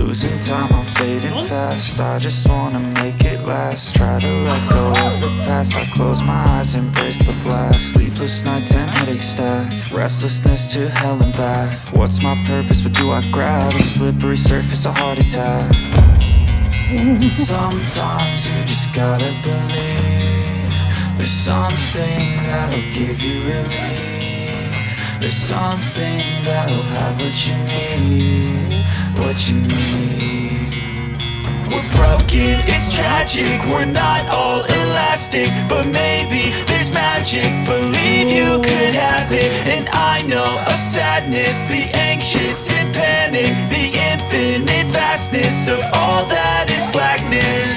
Losing time, I'm fading fast. I just wanna make it last. Try to let go of the past. I close my eyes, embrace the blast. Sleepless nights and headache stack. Restlessness to hell and back. What's my purpose? What do I grab? A slippery surface, a heart attack. And sometimes you just gotta believe. There's something that'll give you relief. There's something that'll have what you need. What you need. We're broken, it's tragic. We're not all elastic, but maybe there's magic. Believe you could have it. And I know of sadness, the anxious and panic, the infinite vastness of all that is blackness.